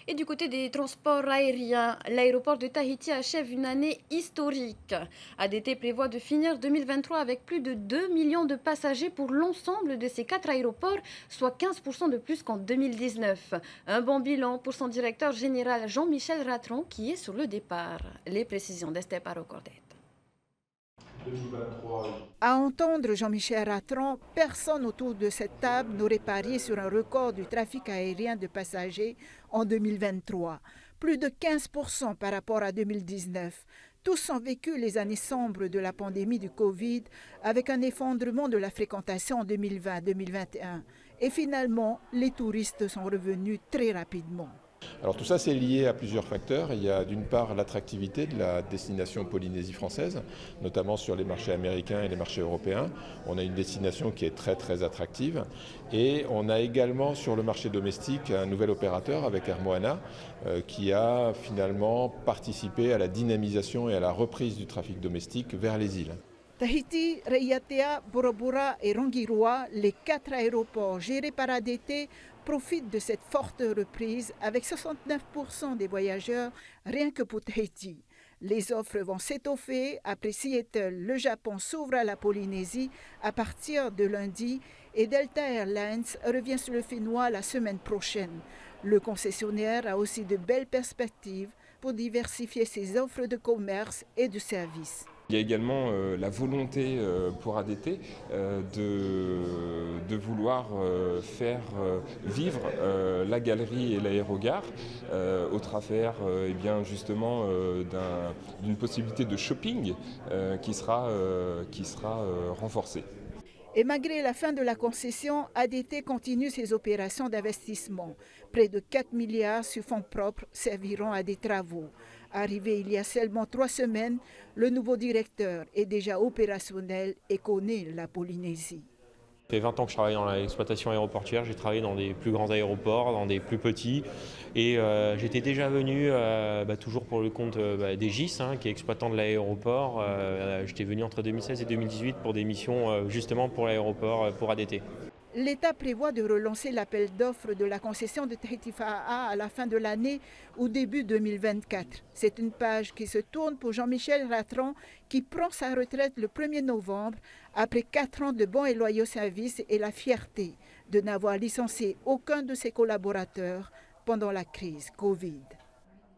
Et du côté des transports aériens, l'aéroport de Tahiti achève une année historique. ADT prévoit de finir 2023 avec plus de 2 millions de passagers pour l'ensemble de ces 4 aéroports, soit 15% de plus qu'en 2019. Un bon bilan pour son directeur général Jean-Michel Ratron qui est sur le départ. Les précisions d'Esther Parocordet. À entendre Jean-Michel Ratron, personne autour de cette table n'aurait parié sur un record du trafic aérien de passagers en 2023. Plus de 15% par rapport à 2019. Tous ont vécu les années sombres de la pandémie du Covid avec un effondrement de la fréquentation en 2020-2021. Et finalement, les touristes sont revenus très rapidement. Alors tout ça c'est lié à plusieurs facteurs. Il y a d'une part l'attractivité de la destination Polynésie française, notamment sur les marchés américains et les marchés européens. On a une destination qui est très très attractive et on a également sur le marché domestique un nouvel opérateur avec Air Moana qui a finalement participé à la dynamisation et à la reprise du trafic domestique vers les îles. Tahiti, Raiatea, Bora et Rongiroa, les 4 aéroports gérés par ADT, profitent de cette forte reprise avec 69% des voyageurs rien que pour Tahiti. Les offres vont s'étoffer. Après Seattle, le Japon s'ouvre à la Polynésie à partir de lundi et Delta Airlines revient sur le Fénois la semaine prochaine. Le concessionnaire a aussi de belles perspectives pour diversifier ses offres de commerce et de services. Il y a également la volonté pour ADT de vouloir faire vivre la galerie et l'aérogare au travers eh bien, justement d'une possibilité de shopping qui sera renforcée. Et malgré la fin de la concession, ADT continue ses opérations d'investissement. Près de 4 milliards sur fonds propres serviront à des travaux. Arrivé il y a seulement 3 semaines, le nouveau directeur est déjà opérationnel et connaît la Polynésie. Ça fait 20 ans que je travaille dans l'exploitation aéroportuaire, j'ai travaillé dans des plus grands aéroports, dans des plus petits et j'étais déjà venu toujours pour le compte des GIS, qui est exploitant de l'aéroport. J'étais venu entre 2016 et 2018 pour des missions justement pour l'aéroport, pour ADT. L'État prévoit de relancer l'appel d'offres de la concession de Tahiti Fa'a à la fin de l'année ou début 2024. C'est une page qui se tourne pour Jean-Michel Ratron qui prend sa retraite le 1er novembre après 4 ans de bons et loyaux services et la fierté de n'avoir licencié aucun de ses collaborateurs pendant la crise Covid.